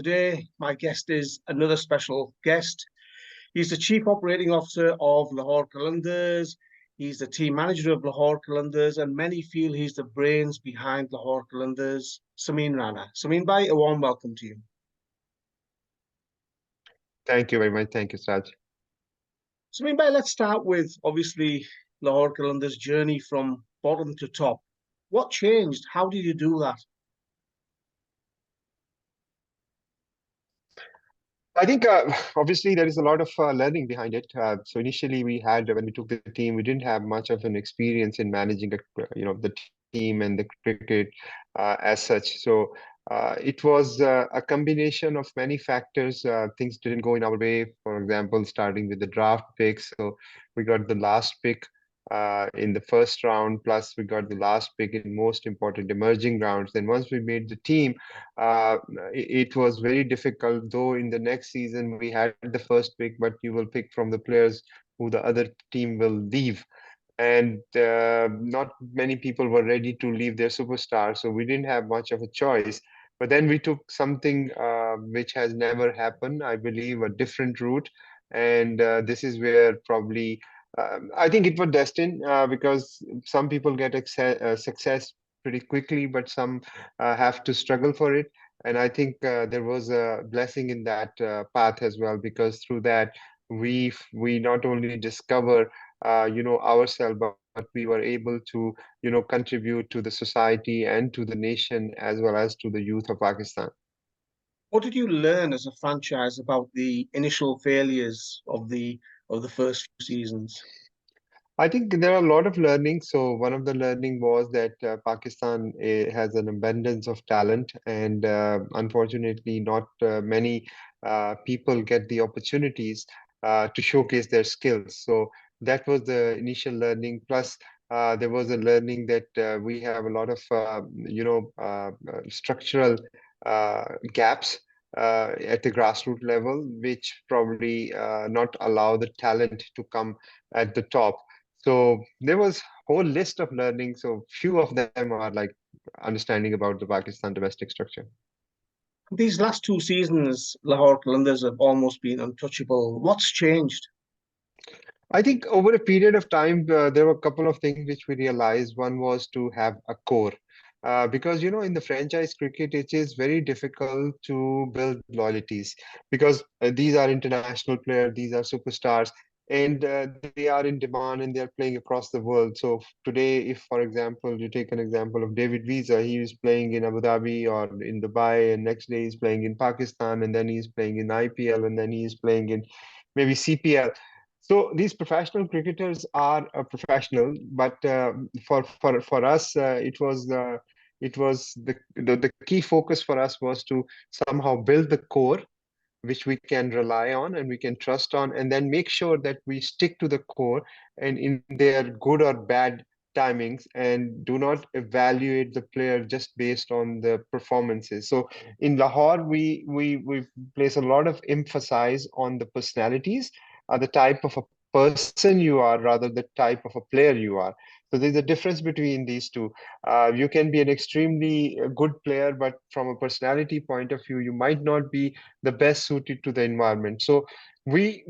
Today, my guest is another special guest. He's the Chief Operating Officer of Lahore Qalandars. He's the team manager of Lahore Qalandars, and many feel he's the brains behind Lahore Qalandars, Sameen Rana. Sameen bhai, a warm welcome to you. Thank you very much. Thank you, Saj. Sameen bhai, let's start with obviously Lahore Qalandars' journey from bottom to top. What changed? How did you do that? I think obviously there is a lot of learning behind it. So initially we had when we took the team, we didn't have much of an experience in managing the team and the cricket as such. So it was a combination of many factors. Things didn't go in our way. For example, starting with the draft picks. So we got the last pick in the first round, plus we got the last pick in most important emerging rounds. Then once we made the team, uh, it was very difficult, though in the next season we had the first pick, but you will pick from the players who the other team will leave. And not many people were ready to leave their superstar, so we didn't have much of a choice. But then we took something which has never happened, I believe, a different route. And this is where probably I think it was destined because some people get success pretty quickly, but some have to struggle for it. And I think there was a blessing in that path as well, because through that we not only discover ourselves, but we were able to contribute to the society and to the nation as well as to the youth of Pakistan. What did you learn as a franchise about the initial failures of the first few seasons? I think there are a lot of learning. So one of the learning was that Pakistan has an abundance of talent, and unfortunately, not many people get the opportunities to showcase their skills. So that was the initial learning. Plus, there was a learning that we have a lot of structural gaps at the grassroots level, which probably not allow the talent to come at the top. So there was whole list of learning. So few of them are like understanding about the Pakistan domestic structure. These last two seasons, Lahore Qalandars have almost been untouchable. What's changed? I think over a period of time, there were a couple of things which we realized. One was to have a core. Because in the franchise cricket, it is very difficult to build loyalties because these are international players, these are superstars, and they are in demand and they are playing across the world. So today, if for example you take an example of David Visa, he is playing in Abu Dhabi or in Dubai, and next day he's playing in Pakistan, and then he's playing in IPL, and then he's playing in maybe CPL. So these professional cricketers are professional, but for us, it was the key focus for us was to somehow build the core which we can rely on and we can trust on, and then make sure that we stick to the core and in their good or bad timings, and do not evaluate the player just based on the performances. So in Lahore, we place a lot of emphasis on the personalities, the type of a person you are rather the type of a player you are. So there's a difference between these two. You can be an extremely good player, but from a personality point of view, you might not be the best suited to the environment. So we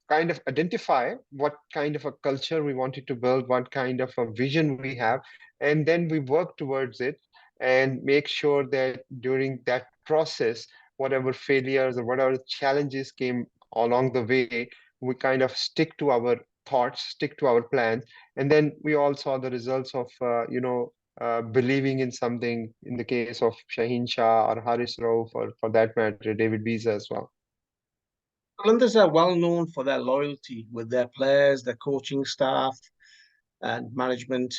kind of identify what kind of a culture we wanted to build, what kind of a vision we have, and then we work towards it and make sure that during that process, whatever failures or whatever challenges came along the way, we kind of stick to our thoughts, stick to our plans, and then we all saw the results of believing in something in the case of Shaheen Shah or Haris Rauf, or for that matter, David Visa as well. Qalandars are well known for their loyalty with their players, their coaching staff, and management.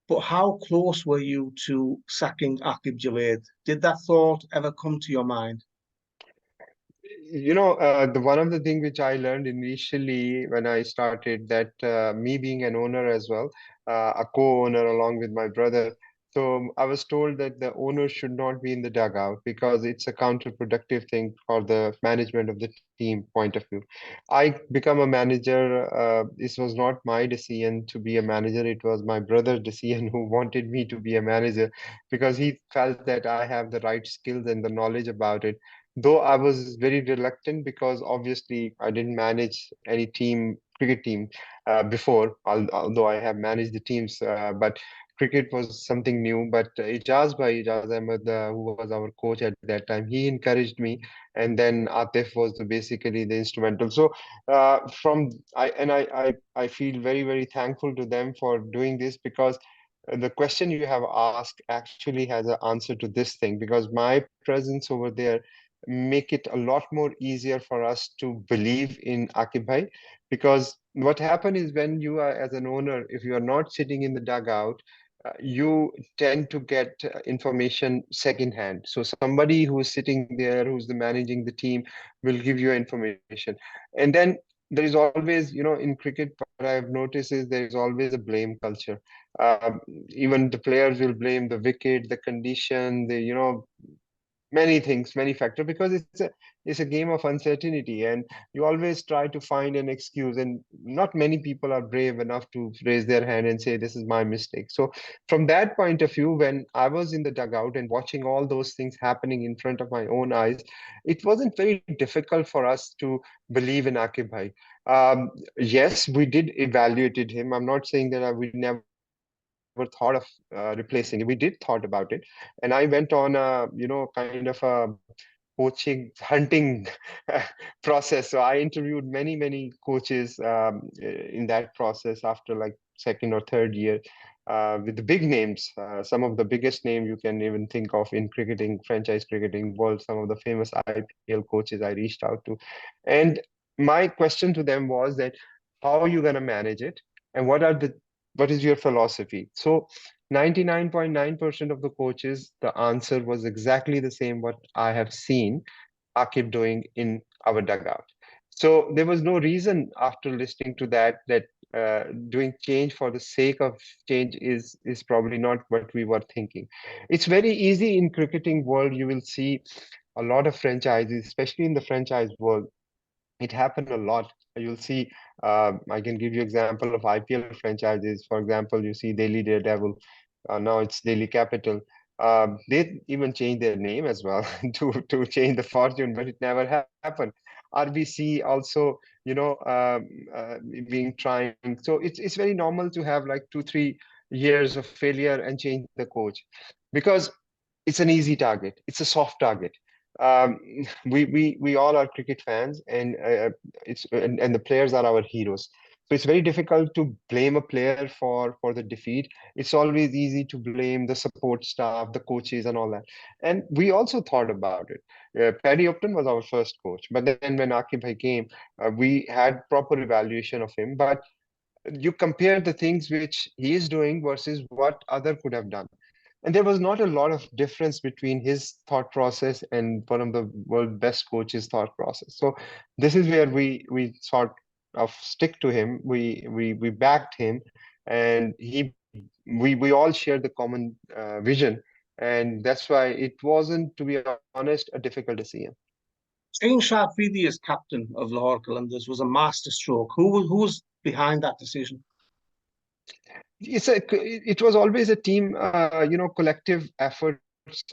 But how close were you to sacking Aaqib Javed? Did that thought ever come to your mind? The one of the thing which I learned initially when I started, that me being an owner as well, a co-owner along with my brother. So I was told that the owner should not be in the dugout because it's a counterproductive thing for the management of the team point of view. I become a manager. This was not my decision to be a manager. It was my brother's decision who wanted me to be a manager because he felt that I have the right skills and the knowledge about it. though I was very reluctant because obviously I didn't manage any cricket team before, although I have managed the teams, but cricket was something new. But Ijaz Ahmed, who was our coach at that time, he encouraged me, and then Atif was basically the instrumental. So from I feel very, very thankful to them for doing this, because the question you have asked actually has an answer to this thing, because my presence over there make it a lot more easier for us to believe in Akib Bhai. Because what happened is, when you are as an owner, if you are not sitting in the dugout, you tend to get information secondhand. So somebody who is sitting there, who's the managing the team, will give you information. And then there is always, in cricket, what I've noticed is there is always a blame culture. Even the players will blame the wicket, the condition, many things, many factors, because it's a game of uncertainty, and you always try to find an excuse, and not many people are brave enough to raise their hand and say this is my mistake. So from that point of view, when I was in the dugout and watching all those things happening in front of my own eyes, it wasn't very difficult for us to believe in Akib Bhai. Yes, we did evaluated him. I'm not saying that we never thought of replacing him. We did thought about it, and I went on a kind of a coaching hunting process. So I interviewed many coaches in that process after like second or third year, with the big names, some of the biggest names you can even think of in cricketing, franchise cricketing world, some of the famous IPL coaches I reached out to. And my question to them was that, how are you going to manage it, and what is your philosophy? So 99.9% of the coaches, the answer was exactly the same what I have seen Akib doing in our dugout. So there was no reason, after listening to that doing change for the sake of change is probably not what we were thinking. It's very easy in cricketing world. You will see a lot of franchises, especially in the franchise world. It happened a lot. You'll see, I can give you example of IPL franchises. For example, you see Delhi Daredevil, now it's Delhi Capital. They even changed their name as well to change the fortune, but it never happened. RBC also, being trying. So it's very normal to have like 2 3 years of failure and change the coach, because it's an easy target. It's a soft target. Um, we all are cricket fans, and and the players are our heroes. So it's very difficult to blame a player for the defeat. It's always easy to blame the support staff, the coaches, and all that. And we also thought about it. Paddy Upton was our first coach, but then when Akib Bhai came, we had proper evaluation of him. But you compare the things which he is doing versus what other could have done, and there was not a lot of difference between his thought process and one of the world best coaches thought process. So this is where we sort of stick to him. We backed him, and we all shared the common vision, and that's why it wasn't, to be honest, a difficult decision. Shaheen Shah Afridi as captain of Lahore Qalandars was a masterstroke. Who was behind that decision? It was always a team, collective efforts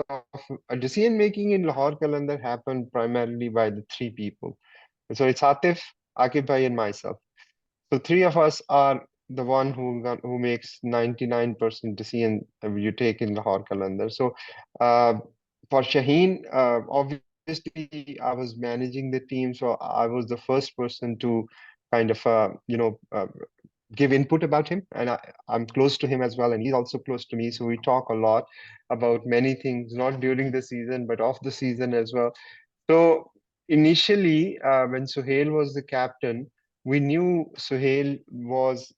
of decision making in Lahore Qalandar happened primarily by the three people. So it's Atif, Akib Bhai, and myself. So three of us are the one who makes 99% decision you take in Lahore Qalandar. So uh, for Shaheen, obviously I was managing the team, so I was the first person to kind of give input about him, and I'm close to him as well, and he's also close to me. So we talk a lot about many things, not during the season, but off the season as well. So initially, when Suhail was the captain, we knew Suhail was,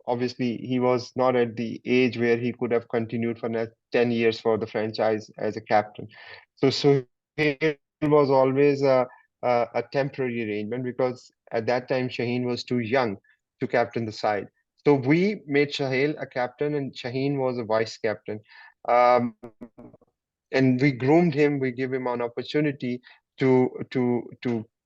obviously he was not at the age where he could have continued for next 10 years for the franchise as a captain. So Suhail was always a temporary arrangement, because at that time Shaheen was too young to captain the side. So we made Shahil a captain, and Shaheen was a vice captain. Um, and we groomed him. We give him an opportunity to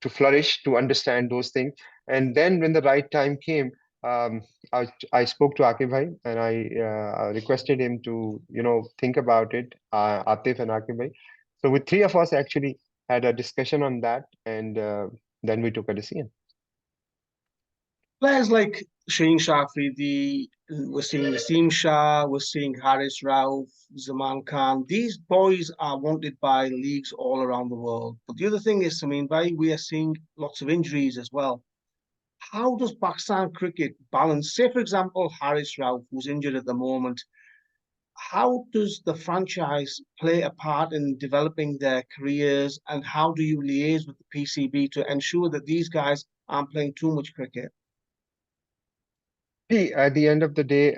flourish, to understand those things. And then when the right time came, um, I spoke to Akib Bhai, and I requested him to think about it, Atif and Akib Bhai. So with three of us actually, had a discussion on that, and then we took a decision. Players like Shaheen Shah Afridi, we're seeing Naseem Shah, we're seeing Haris Rauf, Zaman Khan. These boys are wanted by leagues all around the world. But the other thing is, I mean, we are seeing lots of injuries as well. How does Pakistan cricket balance, say, for example, Haris Rauf, who's injured at the moment, how does the franchise play a part in developing their careers, and how do you liaise with the PCB to ensure that these guys aren't playing too much cricket? See, at the end of the day,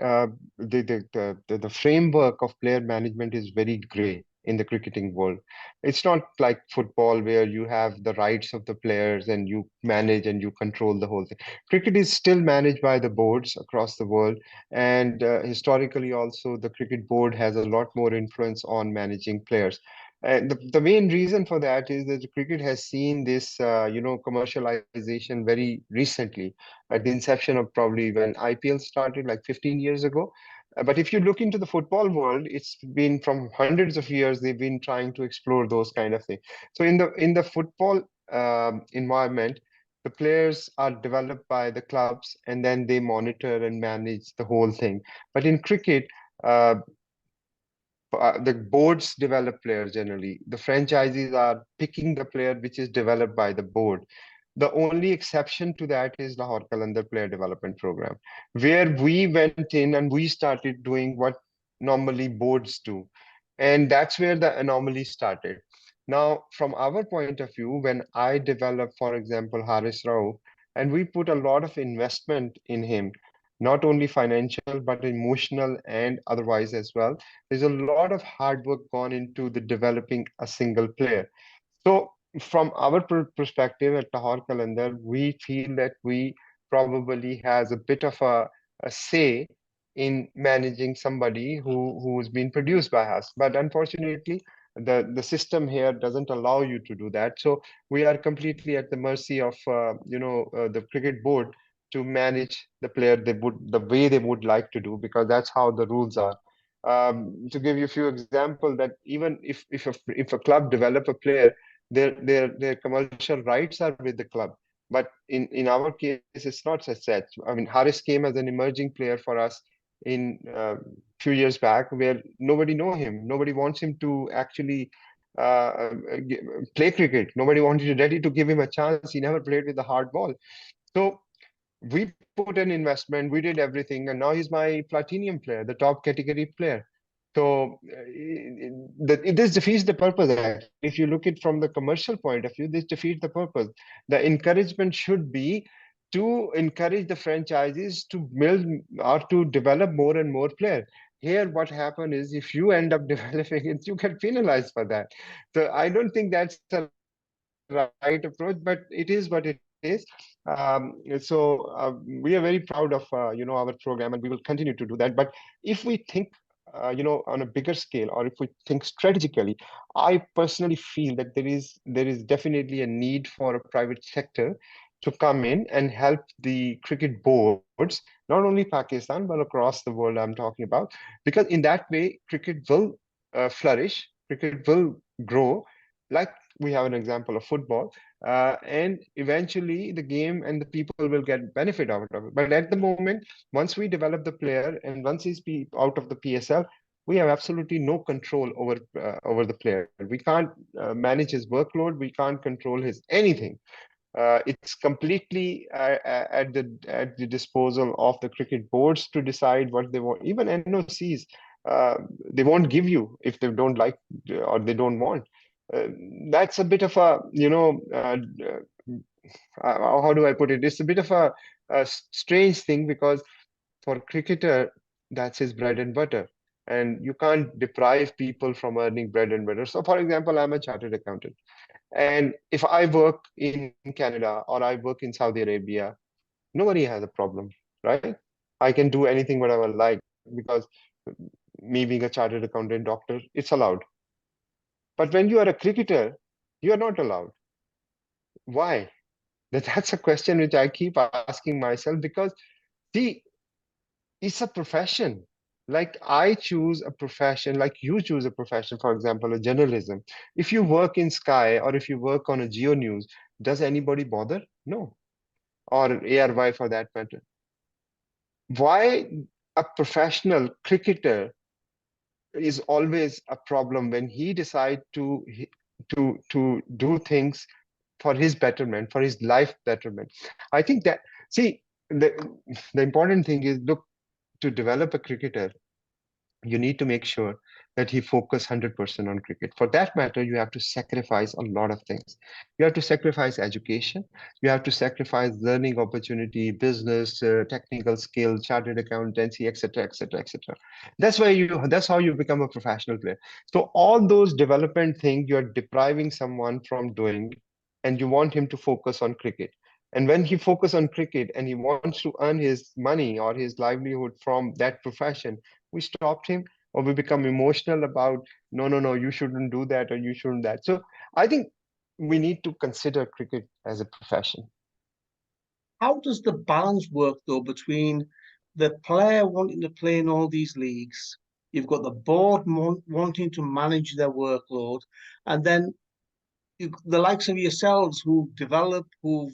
the framework of player management is very gray in the cricketing world. It's not like football where you have the rights of the players and you manage and you control the whole thing. Cricket is still managed by the boards across the world, and historically also the cricket board has a lot more influence on managing players. And the main reason for that is that the cricket has seen this, commercialization very recently at the inception of probably when IPL started like 15 years ago. But if you look into the football world, it's been from hundreds of years they've been trying to explore those kind of things. So in the football environment, the players are developed by the clubs and then they monitor and manage the whole thing. But in cricket, uh, the boards develop players generally. The franchises are picking the player which is developed by the board. The only exception to that is Lahore Qalandar Player Development Program, where we went in and we started doing what normally boards do. And that's where the anomaly started. Now, from our point of view, when I developed, for example, Haris Rao, and we put a lot of investment in him, not only financial, but emotional and otherwise as well. There's a lot of hard work gone into the developing a single player. So from our perspective at Lahore Qalandar, we feel that we probably has a bit of a say in managing somebody who's been produced by us. But unfortunately, the system here doesn't allow you to do that. So we are completely at the mercy of the cricket board to manage the player the way they would like to do, because that's how the rules are. To give you a few examples, that even if a club develop a player, their commercial rights are with the club. But in our case, it's not such that. I mean, Haris came as an emerging player for us in few years back, where nobody know him, nobody wants him to actually play cricket. Nobody wanted ready to give him a chance. He never played with the hard ball. So we put an investment, we did everything, and now he's my platinum player, the top category player. So this defeats the purpose. Actually, if you look at from the commercial point of view, this defeats the purpose. The encouragement should be to encourage the franchises to build or to develop more and more players. Here, what happened is if you end up developing it, you get penalized for that. So I don't think that's the right approach, but it is what it is. So we are very proud of our program, and we will continue to do that. But if we think on a bigger scale, or if we think strategically, I personally feel that there is definitely a need for a private sector to come in and help the cricket boards, not only Pakistan but across the world. I'm talking about, because in that way, cricket will flourish, cricket will grow, like we have an example of football, and eventually the game and the people will get benefit out of it. But at the moment, once we develop the player and once he's out of the PSL, we have absolutely no control over the player. We can't manage his workload. We can't control his anything. It's completely at the disposal of the cricket boards to decide what they want. Even NOCs, uh, they won't give you if they don't like or they don't want. Uh, that's a bit of a, how do I put it? It's a bit of a strange thing, because for a cricketer, that's his bread and butter. And you can't deprive people from earning bread and butter. So, for example, I'm a chartered accountant. And if I work in Canada or I work in Saudi Arabia, nobody has a problem, right? I can do anything whatever I like, because me being a chartered accountant, doctor, it's allowed. But when you are a cricketer, you are not allowed. Why? That's a question which I keep asking myself, because see, it's a profession. Like I choose a profession, like you choose a profession, for example, a journalism. If you work in Sky or if you work on a Geo News, does anybody bother? No. Or ARY for that matter. Why a professional cricketer is always a problem when he decide to do things for his betterment, for his life betterment. I think that, see, the important thing is, look, to develop a cricketer, you need to make sure that he focus 100% on cricket. For that matter, you have to sacrifice a lot of things. You have to sacrifice education. You have to sacrifice learning opportunity, business, technical skill, chartered accountancy, etc., etc., etc. That's how you become a professional player. So all those development things you're depriving someone from doing, and you want him to focus on cricket. And when he focus on cricket and he wants to earn his money or his livelihood from that profession, we stopped him, or we become emotional about, no, no, no, you shouldn't do that or you shouldn't that. So I think we need to consider cricket as a profession. How does the balance work though between the player wanting to play in all these leagues, you've got the board wanting to manage their workload, and then the likes of yourselves who've developed, you've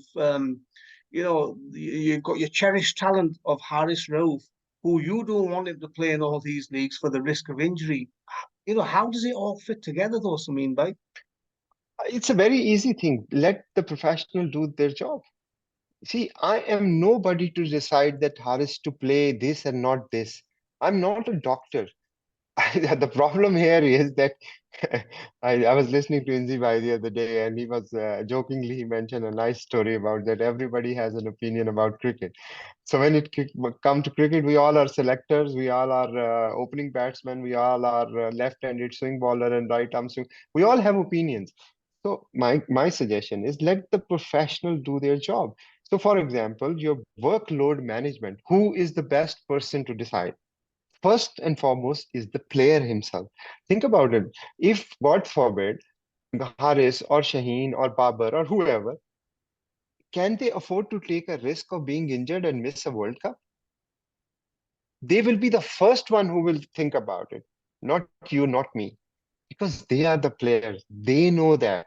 got your cherished talent of Harris Rauf, who you don't want him to play in all these leagues for the risk of injury. How does it all fit together though, Sameen bhai? It's a very easy thing. Let the professional do their job. See, I am nobody to decide that Haris to play this and not this. I'm not a doctor. The problem here is that I was listening to Inzi Bhai the other day, and he was jokingly, he mentioned a nice story about that everybody has an opinion about cricket. So when it come to cricket, we all are selectors, we all are opening batsmen, we all are left-handed swing bowler and right arm swing. We all have opinions. So my suggestion is, let the professional do their job. So for example, your workload management, who is the best person to decide? First and foremost is the player himself. Think about it. If, God forbid, the Haris or Shaheen or Babar or whoever, can they afford to take a risk of being injured and miss a World Cup? They will be the first one who will think about it. Not you, not me. Because they are the players. They know that.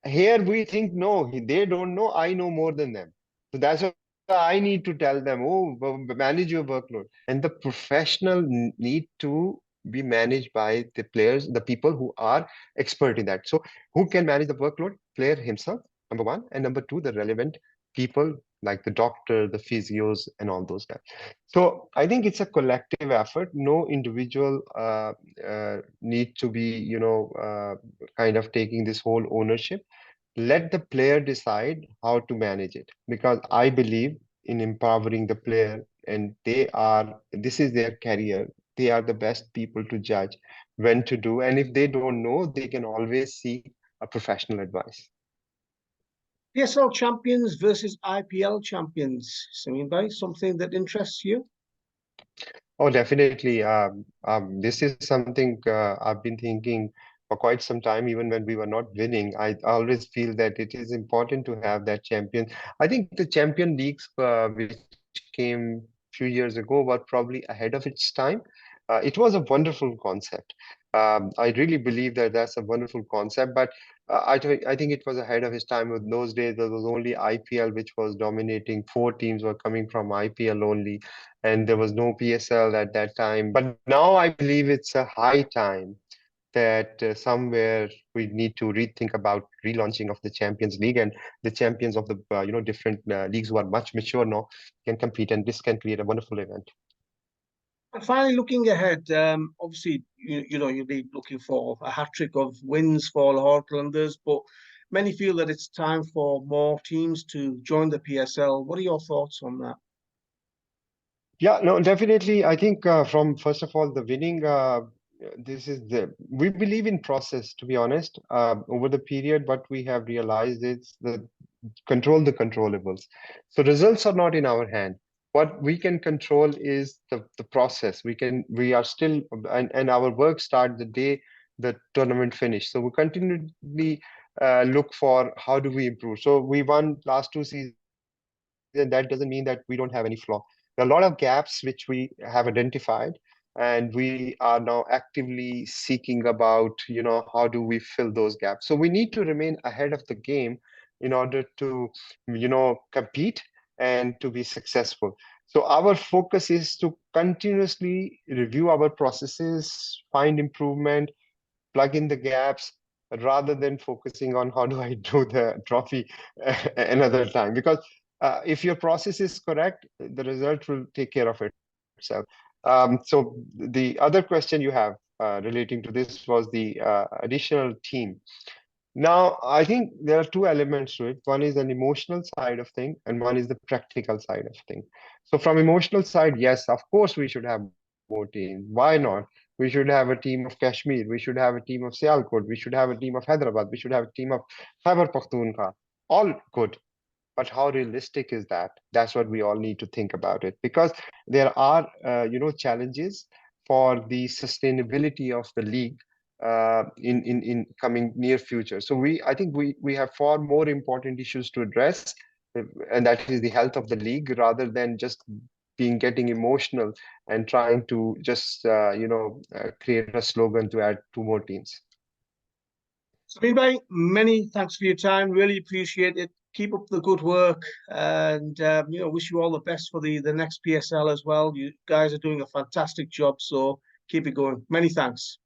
Here we think, no, they don't know. I know more than them. So that's why I need to tell them, oh, manage your workload. And the professional need to be managed by the players, the people who are expert in that. So who can manage the workload? Player himself, number one. And number two, the relevant people like the doctor, the physios, and all those guys. So I think it's a collective effort. No individual need to be, kind of taking this whole ownership. Let the player decide how to manage it, because I believe in empowering the player, and this is their career. They are the best people to judge when to do, and if they don't know, they can always seek a professional advice. PSL champions versus IPL champions, Sameen bhai, something that interests you? Oh, definitely. This is something I've been thinking for quite some time, even when we were not winning. I always feel that it is important to have that champion. I think the champion leagues, which came few years ago, were probably ahead of its time. It was a wonderful concept. I really believe that that's a wonderful concept, but I think it was ahead of its time. In those days, there was only IPL which was dominating. Four teams were coming from IPL only, and there was no PSL at that time. But now I believe it's a high time that somewhere we need to rethink about relaunching of the Champions League, and the champions of the different leagues who are much mature now can compete, and this can create a wonderful event. And finally, looking ahead, obviously, you'll be looking for a hat trick of wins for Lahore Qalandars, but many feel that it's time for more teams to join the PSL. What are your thoughts on that? Yeah, no, definitely. I think from first of all, the winning, this is we believe in process, to be honest. Over the period, what we have realized is the control the controllables. So results are not in our hand. What we can control is the process. We are still, and our work start the day the tournament finish. So we continually look for how do we improve. So we won last two seasons. That doesn't mean that we don't have any flaw. There are a lot of gaps which we have identified. and we are now actively seeking about, how do we fill those gaps. So we need to remain ahead of the game in order to, compete and to be successful. So our focus is to continuously review our processes, find improvement, plug in the gaps, rather than focusing on how do I do the trophy another time. Because if your process is correct, the result will take care of itself. So the other question you have relating to this was the additional team. Now, I think there are two elements to it. One is an emotional side of thing, and one is the practical side of thing. So from emotional side, yes, of course we should have more teams. Why not? We should have a team of Kashmir. We should have a team of Sialkot. We should have a team of Hyderabad. We should have a team of Khyber Pakhtunkhwa. All good. But how realistic is that? That's what we all need to think about it, because there are, challenges for the sustainability of the league in coming near future. So I think we have far more important issues to address, and that is the health of the league, rather than just getting emotional and trying to just create a slogan to add two more teams. Sameen bhai, many thanks for your time. Really appreciate it. Keep up the good work, and wish you all the best for the next PSL as well. You guys are doing a fantastic job, so keep it going. Many thanks.